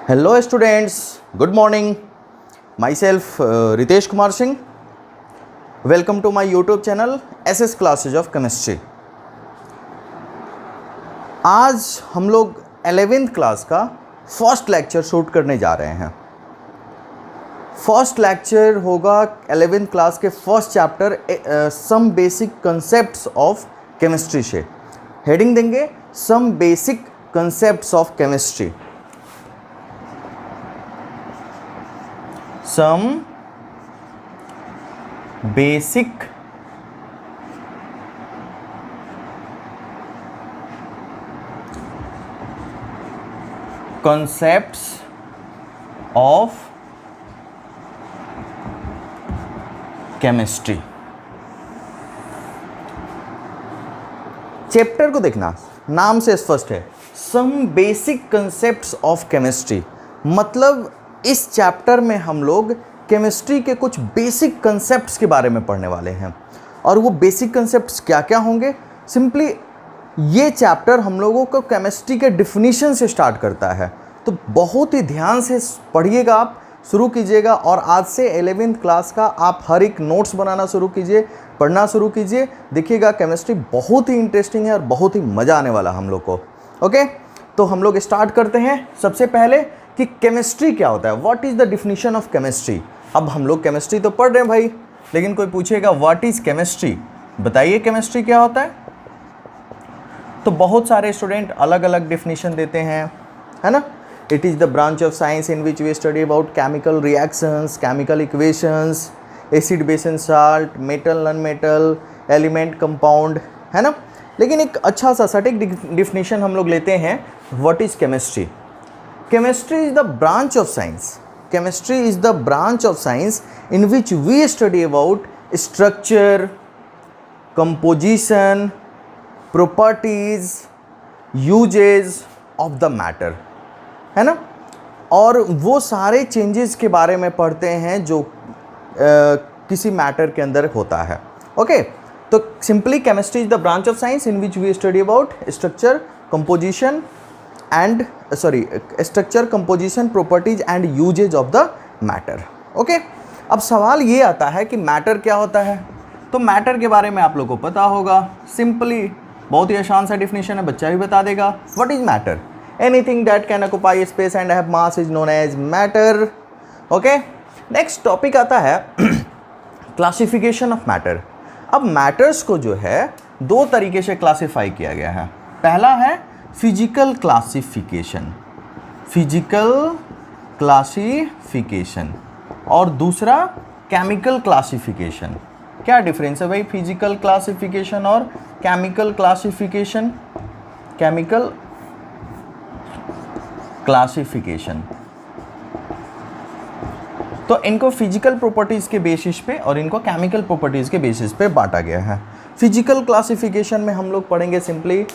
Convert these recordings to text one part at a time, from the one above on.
Hello students, good morning. Myself Ritesh Kumar Singh. Welcome to my YouTube channel SS Classes of Chemistry. आज हम लोग 11th class का first lecture shoot करने जा रहे हैं. फर्स्ट लेक्चर होगा 11th क्लास के first chapter some basic concepts of chemistry से. हेडिंग देंगे some basic concepts of chemistry. Some basic concepts of chemistry. Chapter को देखना, नाम से स्पष्ट है, some basic concepts of chemistry. मतलब इस चैप्टर में हम लोग केमिस्ट्री के कुछ बेसिक कंसेप्ट्स के बारे में पढ़ने वाले हैं. और वो बेसिक कंसेप्ट्स क्या क्या होंगे? सिंपली ये चैप्टर हम लोगों को केमिस्ट्री के डिफिनीशन से स्टार्ट करता है. तो बहुत ही ध्यान से पढ़िएगा, आप शुरू कीजिएगा. और आज से 11th क्लास का आप हर एक नोट्स बनाना शुरू कीजिए, पढ़ना शुरू कीजिए. देखिएगा केमिस्ट्री बहुत ही इंटरेस्टिंग है और बहुत ही मज़ा आने वाला हम लोग को. ओके, तो हम लोग स्टार्ट करते हैं. सबसे पहले कि केमिस्ट्री क्या होता है, what is the definition of chemistry. अब हम लोग केमिस्ट्री तो पढ़ रहे हैं भाई, लेकिन कोई पूछेगा व्हाट इज़ केमिस्ट्री, बताइए केमिस्ट्री क्या होता है. तो बहुत सारे स्टूडेंट अलग अलग डिफिनीशन देते हैं, है ना. It is the branch of science in which we study about chemical reactions, chemical equations, acid base and salt, metal non metal, element compound, है ना. लेकिन एक अच्छा सा सटीक डिफिनीशन हम लोग लेते हैं. What is chemistry. Chemistry is the branch of science. Chemistry is the branch of science in which we study about structure, composition, properties, uses of the matter, है ना. और वो सारे चेंजेस के बारे में पढ़ते हैं जो किसी मैटर के अंदर होता है. ओके, तो simply chemistry is the branch of science in which we study about structure, composition structure, composition, properties and uses of the matter. Okay, अब सवाल ये आता है कि मैटर क्या होता है. तो मैटर के बारे में आप लोगों को पता होगा. सिंपली बहुत ही आसान सा डिफिनेशन है, बच्चा भी बता देगा. What is matter? Anything that can occupy space and have mass is known as matter. Okay, next topic आता है क्लासिफिकेशन ऑफ मैटर. अब मैटर्स को जो है दो तरीके से क्लासीफाई किया गया है. पहला है फिजिकल क्लासिफिकेशन, फिजिकल क्लासिफिकेशन, और दूसरा केमिकल क्लासिफिकेशन. क्या डिफरेंस है भाई फिजिकल क्लासिफिकेशन और केमिकल क्लासिफिकेशन? केमिकल क्लासिफिकेशन तो इनको फिजिकल प्रॉपर्टीज़ के बेसिस पे और इनको केमिकल प्रॉपर्टीज़ के बेसिस पे बांटा गया है. फिजिकल क्लासिफिकेशन में हम लोग पढ़ेंगे simply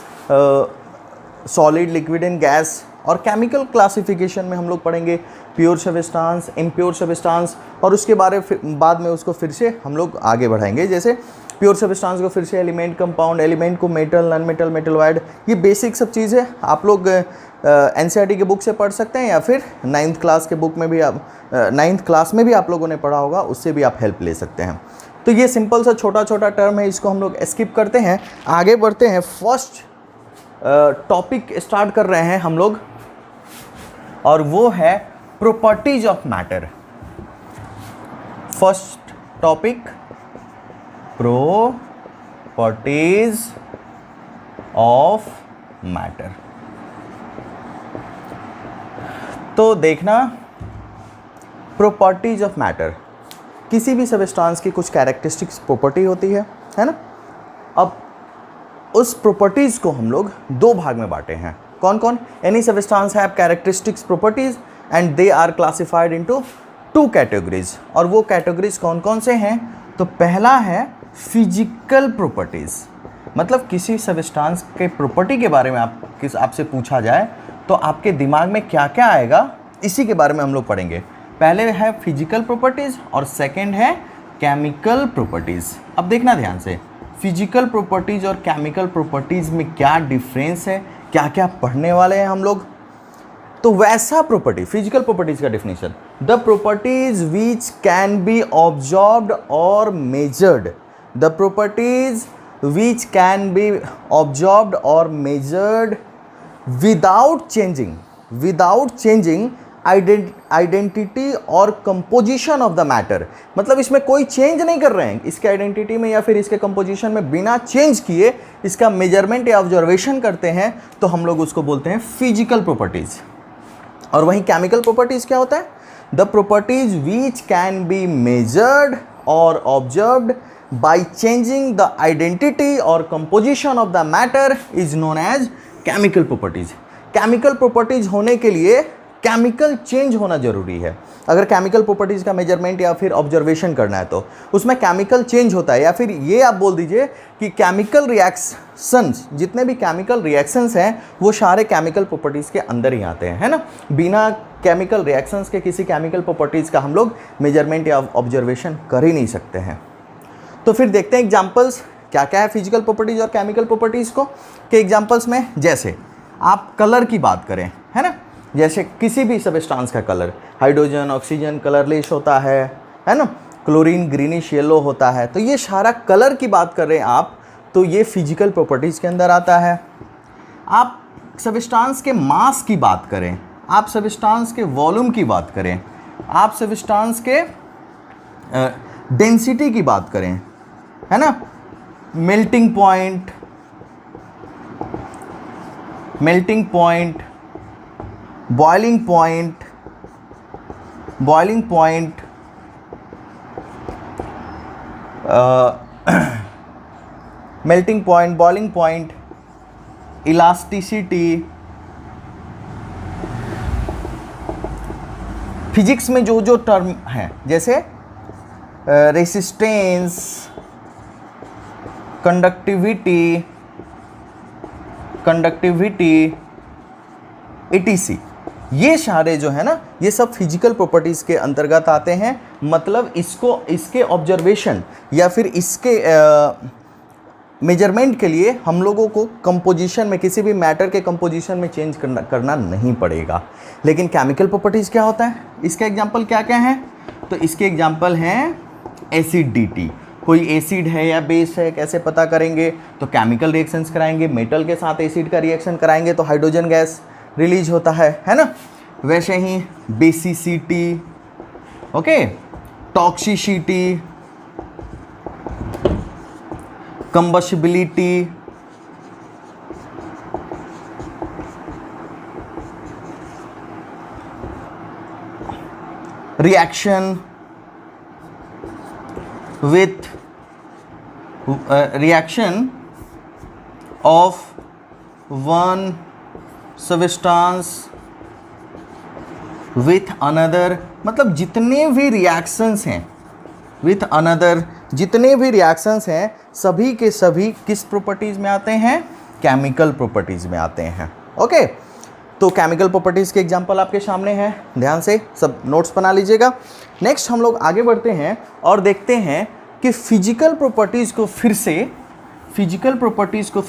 solid, liquid and gas. और केमिकल क्लासिफिकेशन में हम लोग पढ़ेंगे प्योर सब्सटेंस, इम्प्योर सब्सटेंस, और उसके बाद में उसको फिर से हम लोग आगे बढ़ाएंगे. जैसे प्योर सब्सटेंस को फिर से एलिमेंट, कंपाउंड, एलिमेंट को मेटल, नॉन मेटल, मेटलॉइड. ये बेसिक सब चीज़ है. आप लोग एनसीईआरटी के बुक से पढ़ सकते हैं, या फिर 9th क्लास के बुक में भी 9th क्लास में भी आप लोगों ने पढ़ा होगा, उससे भी आप हेल्प ले सकते हैं. तो ये सिंपल सा छोटा छोटा टर्म है, इसको हम लोग स्किप करते हैं, आगे बढ़ते हैं. फर्स्ट टॉपिक स्टार्ट कर रहे हैं हम लोग, और वो है properties of matter. First topic properties of matter. तो देखना, प्रॉपर्टीज ऑफ मैटर, किसी भी सब्सटेंस की कुछ कैरेक्टरिस्टिक्स प्रॉपर्टी होती है ना. अब उस प्रॉपर्टीज़ को हम लोग दो भाग में बांटे हैं. कौन कौन? Any substance have characteristics properties and they are classified into 2 categories. और वो कैटेगरीज कौन कौन से हैं? तो पहला है फिजिकल प्रॉपर्टीज़. मतलब किसी सब्सटेंस के प्रॉपर्टी के बारे में आपसे पूछा जाए तो आपके दिमाग में क्या क्या आएगा, इसी के बारे में हम लोग पढ़ेंगे. पहले है फिजिकल प्रॉपर्टीज़ और सेकेंड है केमिकल प्रॉपर्टीज़. अब देखना ध्यान से, फिजिकल प्रॉपर्टीज़ और केमिकल प्रॉपर्टीज़ में क्या डिफरेंस है, क्या क्या पढ़ने वाले हैं हम लोग. तो वैसा प्रॉपर्टी, फिजिकल प्रॉपर्टीज का definition, the properties which can be observed और measured, the properties which can be observed और मेजर्ड विदाउट चेंजिंग आइडेंटिटी और कंपोजिशन ऑफ द मैटर। मतलब इसमें कोई चेंज नहीं कर रहे हैं इसके आइडेंटिटी में या फिर इसके कंपोजिशन में, बिना चेंज किए इसका मेजरमेंट या ऑब्जर्वेशन करते हैं, तो हम लोग उसको बोलते हैं फिजिकल प्रॉपर्टीज। और वहीं केमिकल प्रॉपर्टीज क्या होता है? The properties which can be measured और observed by changing the identity और composition of the matter is known as chemical properties. Chemical properties होने के लिए केमिकल चेंज होना जरूरी है। अगर केमिकल प्रॉपर्टीज का मेजरमेंट या फिर ऑब्जर्वेशन करना है तो उसमें केमिकल चेंज होता है, या फिर ये आप बोल दीजिए कि केमिकल रिएक्शंस, जितने भी केमिकल रिएक्शंस हैं वो सारे केमिकल प्रॉपर्टीज के अंदर ही आते हैं, है ना। बिना केमिकल रिएक्शंस के किसी केमिकल प्रॉपर्टीज का हम लोग मेजरमेंट या ऑब्जर्वेशन कर ही नहीं सकते हैं। तो फिर देखते हैं एग्जाम्पल्स क्या क्या है फिजिकल प्रॉपर्टीज और केमिकल प्रॉपर्टीज को के एग्जाम्पल्स में। जैसे आप कलर की बात करें, है ना, जैसे किसी भी सब्सटेंस का कलर, हाइड्रोजन ऑक्सीजन कलरलेस होता है ना, क्लोरीन ग्रीनिश येलो होता है, तो ये सारा कलर की बात कर रहे हैं आप, तो ये फिजिकल प्रॉपर्टीज के अंदर आता है। आप सब्सटेंस के मास की बात करें, आप सब्सटेंस के वॉल्यूम की बात करें, आप सब्सटेंस के डेंसिटी की बात करें, है ना, melting point, boiling point, melting point, boiling point, elasticity, physics में जो जो टर्म हैं जैसे रेसिस्टेंस, कंडक्टिविटी etc, ये सारे जो है ना, ये सब फिजिकल प्रॉपर्टीज़ के अंतर्गत आते हैं। मतलब इसके ऑब्जर्वेशन या फिर इसके मेजरमेंट के लिए हम लोगों को कंपोजिशन में, किसी भी मैटर के कंपोजिशन में चेंज करना नहीं पड़ेगा। लेकिन केमिकल प्रॉपर्टीज़ क्या होता है, इसका एग्जांपल क्या क्या है? तो इसके एग्जांपल हैं एसिडिटी, कोई एसिड है या बेस है कैसे पता करेंगे? तो केमिकल रिएक्शंस कराएंगे, मेटल के साथ एसिड का रिएक्शन कराएंगे तो हाइड्रोजन गैस रिलीज होता है ना। वैसे ही basicity, okay, toxicity, combustibility, reaction with reaction of one substance with another, मतलब जितने भी रिएक्शंस हैं with another, जितने भी रिएक्शंस हैं सभी के सभी किस प्रॉपर्टीज में आते हैं? केमिकल प्रॉपर्टीज में आते हैं। ओके, तो केमिकल प्रॉपर्टीज के एग्जांपल आपके सामने हैं, ध्यान से सब नोट्स बना लीजिएगा। नेक्स्ट हम लोग आगे बढ़ते हैं और देखते हैं कि फिजिकल प्रॉपर्टीज़ को फिर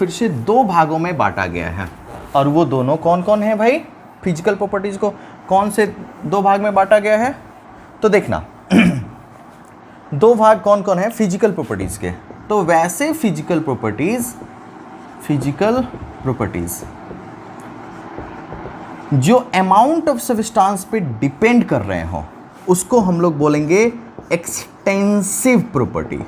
से दो भागों में बांटा गया है। और वो दोनों कौन कौन है भाई? फिजिकल प्रॉपर्टीज़ को कौन से दो भाग में बांटा गया है? तो देखना दो भाग कौन कौन है फिजिकल प्रॉपर्टीज़ के। तो वैसे फिजिकल प्रॉपर्टीज़ जो अमाउंट ऑफ सब्सटेंस पे डिपेंड कर रहे हो उसको हम लोग बोलेंगे एक्सटेंसिव प्रॉपर्टी,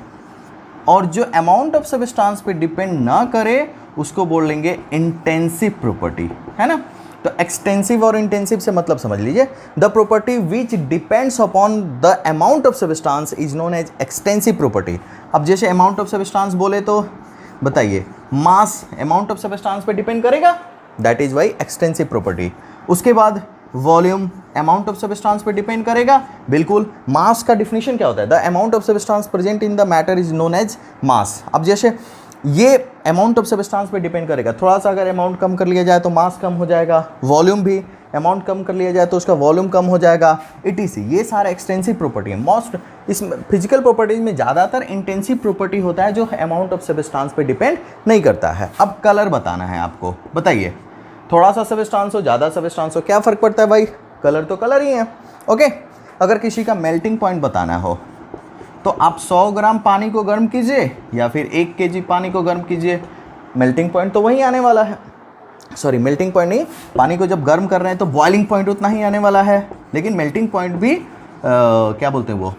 और जो अमाउंट ऑफ सब्सटेंस पे डिपेंड ना करे उसको बोल लेंगे इंटेंसिव प्रॉपर्टी, है ना। तो एक्सटेंसिव और इंटेंसिव से मतलब समझ लीजिए, the property which depends upon the amount of substance is known as extensive property. अब जैसे अमाउंट ऑफ सब्सटेंस बोले तो बताइए, मास अमाउंट ऑफ सब्सटेंस पे डिपेंड करेगा, that is why extensive property. उसके बाद वॉल्यूम अमाउंट ऑफ सब्सटेंस पे डिपेंड करेगा, बिल्कुल। मास का डिफिनेशन क्या होता है? The amount of substance present in the matter is known as mass. अब जैसे ये अमाउंट ऑफ सब्सटेंस पे डिपेंड करेगा, थोड़ा सा अगर अमाउंट कम कर लिया जाए तो मास कम हो जाएगा, वॉल्यूम भी अमाउंट कम कर लिया जाए तो उसका वॉल्यूम कम हो जाएगा, etc। ये सारा एक्सटेंसिव प्रॉपर्टी है। मोस्ट इस फिजिकल प्रॉपर्टीज में ज़्यादातर इंटेंसिव प्रॉपर्टी होता है जो अमाउंट ऑफ सब्सटेंस पे डिपेंड नहीं करता है। अब कलर बताना है आपको, बताइए थोड़ा सा सबस्टांस हो, ज़्यादा सबस्टांस हो, क्या फ़र्क पड़ता है भाई, कलर तो कलर ही है। ओके, अगर किसी का मेल्टिंग पॉइंट बताना हो तो आप 100 ग्राम पानी को गर्म कीजिए या फिर 1 केजी पानी को गर्म कीजिए, मेल्टिंग पॉइंट तो वही आने वाला है। सॉरी, मेल्टिंग पॉइंट नहीं, पानी को जब गर्म कर रहे हैं तो बॉइलिंग पॉइंट उतना ही आने वाला है, लेकिन मेल्टिंग पॉइंट भी क्या बोलते हैं वो,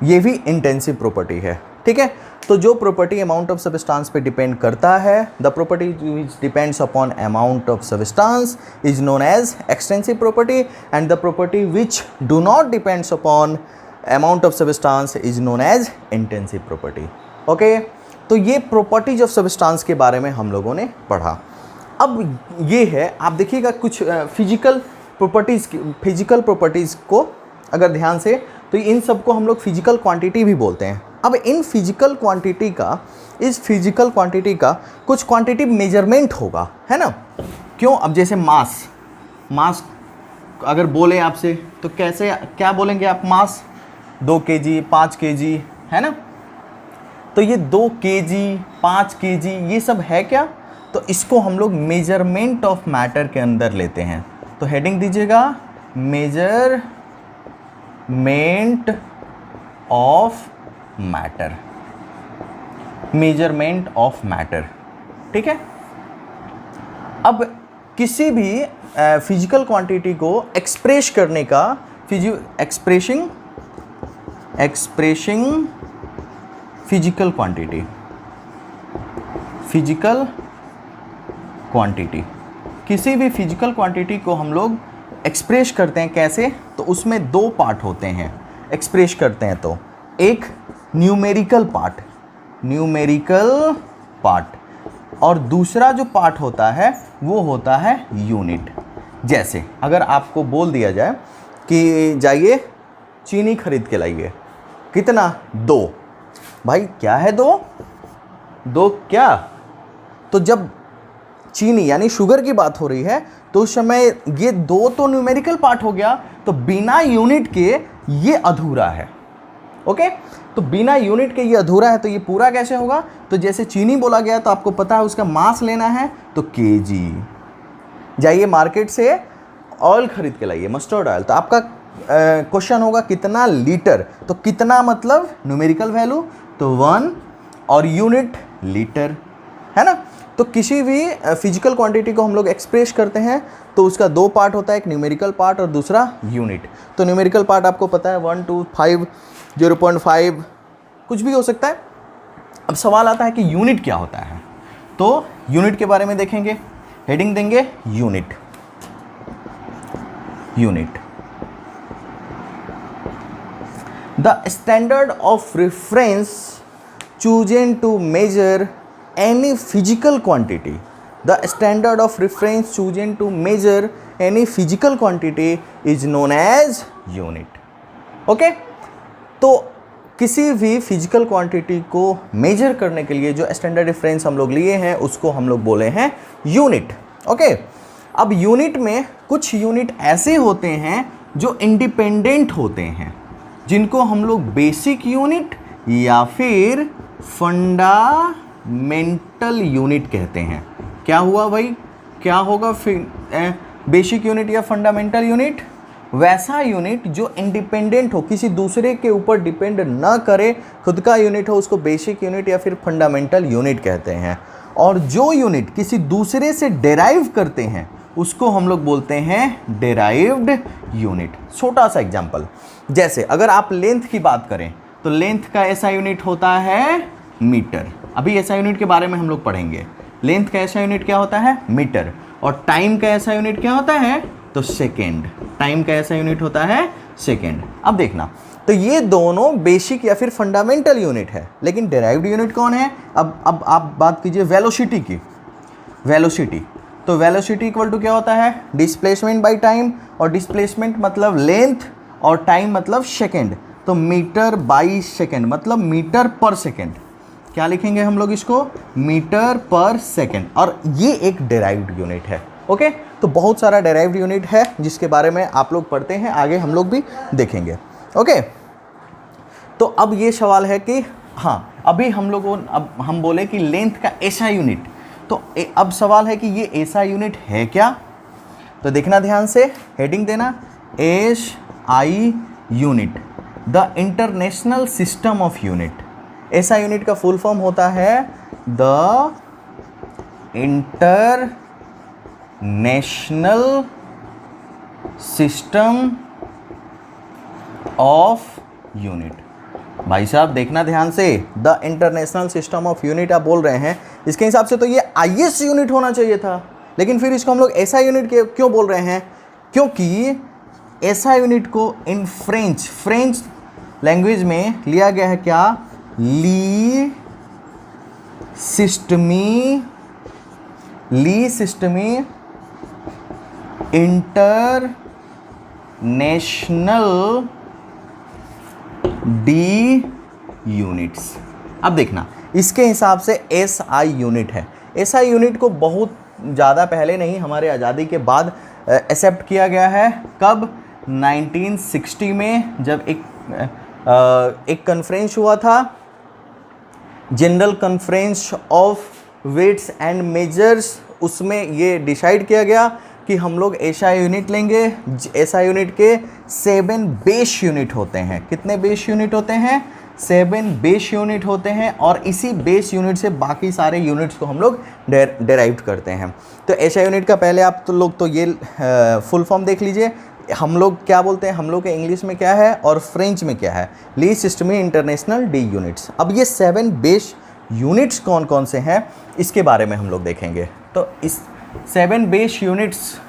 ये भी इंटेंसिव प्रॉपर्टी है। ठीक है, तो जो प्रॉपर्टी अमाउंट ऑफ सब्सटेंस पे डिपेंड करता है, the property which depends upon amount of substance is known as extensive property, and the property which do not depends upon amount of substance is known as intensive property. Okay, तो ये properties of substance के बारे में हम लोगों ने पढ़ा। अब ये है, आप देखिएगा कुछ फिजिकल प्रॉपर्टीज़ को अगर ध्यान से, तो इन सब को हम लोग फिजिकल क्वांटिटी भी बोलते हैं। अब इन फिजिकल क्वांटिटी का, इस फिजिकल क्वांटिटी का कुछ क्वांटिटिव मेजरमेंट होगा, है ना। क्यों, अब जैसे मास अगर बोले आपसे तो कैसे, क्या बोलेंगे आप, मास 2 केजी, 5 केजी, है ना। तो ये 2 केजी, 5 केजी ये सब है क्या, तो इसको हम लोग मेजरमेंट ऑफ मैटर के अंदर लेते हैं। तो हेडिंग दीजिएगा measurement of matter, measurement of matter. ठीक है, अब किसी भी फिजिकल क्वांटिटी को एक्सप्रेस करने का, एक्सप्रेसिंग फिजिकल क्वांटिटी, किसी भी फिजिकल क्वांटिटी को हम लोग एक्सप्रेस करते हैं कैसे, तो उसमें 2 पार्ट होते हैं एक्सप्रेस करते हैं। तो एक न्यूमेरिकल पार्ट और दूसरा जो पार्ट होता है वो होता है यूनिट। जैसे अगर आपको बोल दिया जाए कि जाइए चीनी खरीद के लाइए, कितना, 2, भाई क्या है 2 क्या, तो जब चीनी यानी शुगर की बात हो रही है तो उस समय ये 2 तो न्यूमेरिकल पार्ट हो गया, तो बिना यूनिट के ये अधूरा है। ओके, तो बिना यूनिट के ये अधूरा है, तो ये पूरा कैसे होगा, तो जैसे चीनी बोला गया तो आपको पता है उसका मास लेना है तो केजी, जाइए मार्केट से ऑयल खरीद के लाइए, मस्टर्ड ऑयल, तो आपका क्वेश्चन होगा कितना लीटर, तो कितना मतलब न्यूमेरिकल वैल्यू तो 1 और यूनिट लीटर, है ना। तो किसी भी फिजिकल क्वांटिटी को हम लोग एक्सप्रेस करते हैं तो उसका 2 पार्ट होता है, एक न्यूमेरिकल पार्ट और दूसरा यूनिट। तो न्यूमेरिकल पार्ट आपको पता है 1, 2, 5, 0.5 कुछ भी हो सकता है। अब सवाल आता है कि यूनिट क्या होता है, तो यूनिट के बारे में देखेंगे, हेडिंग देंगे unit. The standard of reference chosen to measure any physical quantity, the standard of reference chosen to measure any physical quantity is known as unit. Okay, तो किसी भी फिजिकल क्वांटिटी को मेजर करने के लिए जो स्टैंडर्ड रेफरेंस हम लोग लिए हैं उसको हम लोग बोले हैं यूनिट। ओके, अब यूनिट में कुछ यूनिट ऐसे होते हैं जो इंडिपेंडेंट होते हैं, जिनको हम लोग बेसिक यूनिट या फिर फंडामेंटल यूनिट कहते हैं। क्या हुआ भाई, क्या होगा बेसिक यूनिट या फंडामेंटल यूनिट, वैसा यूनिट जो इंडिपेंडेंट हो, किसी दूसरे के ऊपर डिपेंड ना करे, खुद का यूनिट हो, उसको बेसिक यूनिट या फिर फंडामेंटल यूनिट कहते हैं। और जो यूनिट किसी दूसरे से डेराइव करते हैं उसको हम लोग बोलते हैं डेराइव्ड यूनिट। छोटा सा एग्जांपल, जैसे अगर आप लेंथ की बात करें तो लेंथ का ऐसा यूनिट होता है मीटर, अभी ऐसा यूनिट के बारे में हम लोग पढ़ेंगे। लेंथ का ऐसा यूनिट क्या होता है, मीटर। और टाइम का ऐसा यूनिट क्या होता है, तो सेकेंड। टाइम का ऐसा यूनिट होता है सेकेंड। अब देखना, तो ये दोनों बेसिक या फिर फंडामेंटल यूनिट है, लेकिन डेराइव्ड यूनिट कौन है। अब आप बात कीजिए वेलोसिटी की, वेलोसिटी, तो वेलोसिटी इक्वल टू क्या होता है, डिस्प्लेसमेंट बाय टाइम, और डिस्प्लेसमेंट मतलब लेंथ और टाइम मतलब सेकेंड, तो मीटर बाई सेकेंड मतलब मीटर पर सेकेंड। क्या लिखेंगे हम लोग इसको, मीटर पर सेकेंड, और ये एक डेराइव्ड यूनिट है। ओके, तो बहुत सारा डेराइव्ड यूनिट है जिसके बारे में आप लोग पढ़ते हैं, आगे हम लोग भी देखेंगे। ओके, तो अब ये सवाल है कि हाँ, अभी हम लोगों, अब हम बोले कि लेंथ का ऐसा यूनिट तो अब सवाल है कि ये ऐसा यूनिट है क्या? तो देखना ध्यान से, हेडिंग देना SI unit, the international system of unit. ऐसा यूनिट का फुल फॉर्म होता है the international system of unit. भाई साहब देखना ध्यान से, the international system of unit आप बोल रहे हैं, इसके हिसाब से तो ये IS यूनिट होना चाहिए था, लेकिन फिर इसको हम लोग ऐसा यूनिट क्यों बोल रहे हैं? क्योंकि ऐसा यूनिट को इन फ्रेंच लैंग्वेज में लिया गया है क्या? ली सिस्टमी इंटरनेशनल डी यूनिट्स। अब देखना, इसके हिसाब से SI यूनिट है। SI यूनिट को बहुत ज़्यादा पहले नहीं, हमारे आज़ादी के बाद एक्सेप्ट किया गया है। कब? 1960 में, जब एक कॉन्फ्रेंस हुआ था, general conference of weights and measures. उसमें ये डिसाइड किया गया कि हम लोग SI यूनिट लेंगे। SI यूनिट के 7 बेस यूनिट होते हैं। कितने बेस यूनिट होते हैं? 7 बेस यूनिट होते हैं, और इसी बेस यूनिट से बाकी सारे यूनिट्स को हम लोग डेराइव करते हैं। तो SI यूनिट का पहले आप तो लोग तो ये फुल फॉर्म देख लीजिए। हम लोग क्या बोलते हैं, हम लोग के इंग्लिश में क्या है और फ्रेंच में क्या है? ली सिस्टमी इंटरनेशनल डी यूनिट्स। अब ये 7 बेस यूनिट्स कौन कौन से हैं, इसके बारे में हम लोग देखेंगे। तो इस 7 बेस यूनिट्स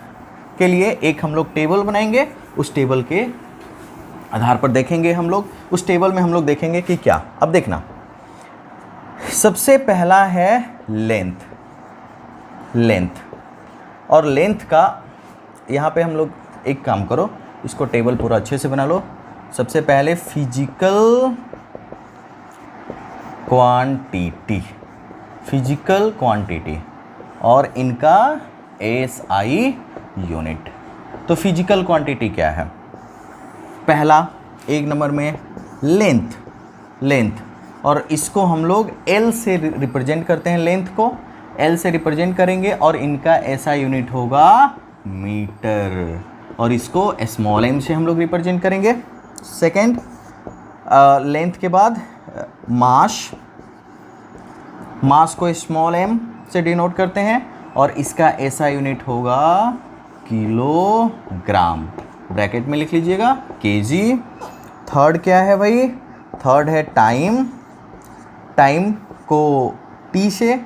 के लिए एक हम लोग टेबल बनाएंगे, उस टेबल के आधार पर देखेंगे हम लोग। उस टेबल में हम लोग देखेंगे कि क्या। अब देखना, सबसे पहला है लेंथ, और लेंथ का यहाँ पे हम लोग एक काम करो, इसको टेबल पूरा अच्छे से बना लो। सबसे पहले फिजिकल क्वांटिटी और इनका SI यूनिट। तो फिजिकल क्वांटिटी क्या है? पहला 1 नंबर में लेंथ, और इसको हम लोग L से रिप्रेजेंट करते हैं। लेंथ को L से रिप्रेजेंट करेंगे, और इनका SI यूनिट होगा मीटर, और इसको स्मॉल m से हम लोग रिप्रेजेंट करेंगे। सेकेंड, लेंथ के बाद मास को स्मॉल m से डिनोट करते हैं, और इसका SI यूनिट होगा किलोग्राम, ब्रैकेट में लिख लीजिएगा kg। थर्ड क्या है भाई? थर्ड है टाइम को T से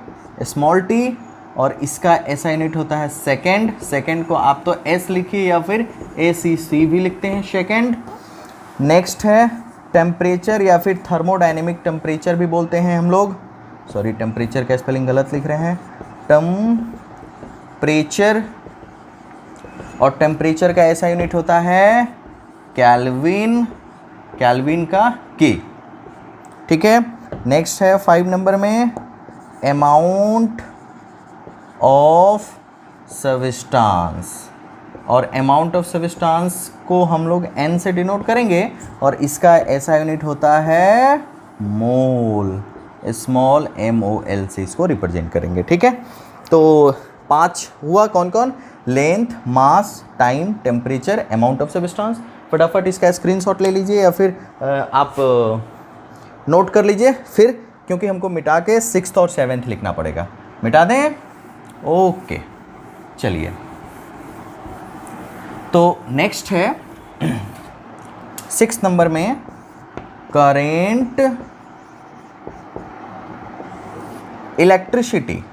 स्मॉल t, और इसका SI यूनिट होता है सेकेंड को आप तो S लिखिए या फिर ACC भी लिखते हैं, सेकेंड। नेक्स्ट है टेम्परेचर, या फिर थर्मोडायनेमिक टेम्परेचर भी बोलते हैं हम लोग। सॉरी, टेम्परेचर का स्पेलिंग गलत लिख रहे हैं, टेम्परेचर। और टेम्परेचर का SI यूनिट होता है केल्विन का K, ठीक है। नेक्स्ट है 5 नंबर में अमाउंट ऑफ सब्सटेंस, और अमाउंट ऑफ सब्सटेंस को हम लोग N से डिनोट करेंगे, और इसका SI यूनिट होता है मोल, स्मॉल MOL से इसको रिप्रेजेंट करेंगे, ठीक है। तो 5 हुआ, कौन कौन? Length, mass, time, temperature, amount of substance. फटाफट इसका स्क्रीनशॉट ले लीजिए, या फिर आप नोट कर लीजिए फिर, क्योंकि हमको मिटा के 6th और 7th लिखना पड़ेगा। मिटा दें? ओके, चलिए। तो नेक्स्ट है 6 नंबर में करेंट इलेक्ट्रिसिटी,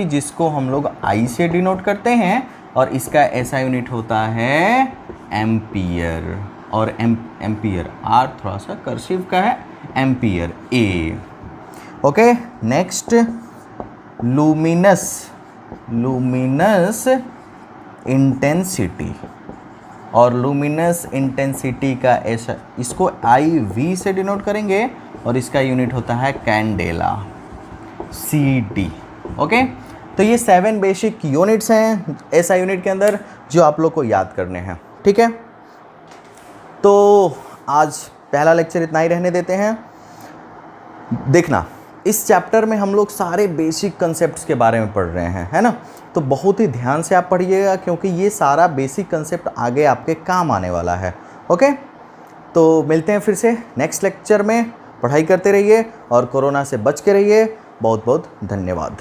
जिसको हम लोग I से डिनोट करते हैं, और इसका SI यूनिट होता है एम्पियर, और एम्पियर R थोड़ा सा कर्सिव का है, ampere A। Okay, next luminous intensity, और लुमिनस इंटेंसिटी का इसको IV से डिनोट करेंगे, और इसका यूनिट होता है कैंडेला, CD। ओके, तो ये 7 बेसिक यूनिट्स हैं SI यूनिट के अंदर, जो आप लोग को याद करने हैं, ठीक है। तो आज पहला लेक्चर इतना ही रहने देते हैं। देखना, इस चैप्टर में हम लोग सारे बेसिक कंसेप्ट्स के बारे में पढ़ रहे हैं, है ना। तो बहुत ही ध्यान से आप पढ़िएगा, क्योंकि ये सारा बेसिक कंसेप्ट आगे आपके काम आने वाला है। ओके, तो मिलते हैं फिर से नेक्स्ट लेक्चर में। पढ़ाई करते रहिए और कोरोना से बच के रहिए। बहुत बहुत धन्यवाद।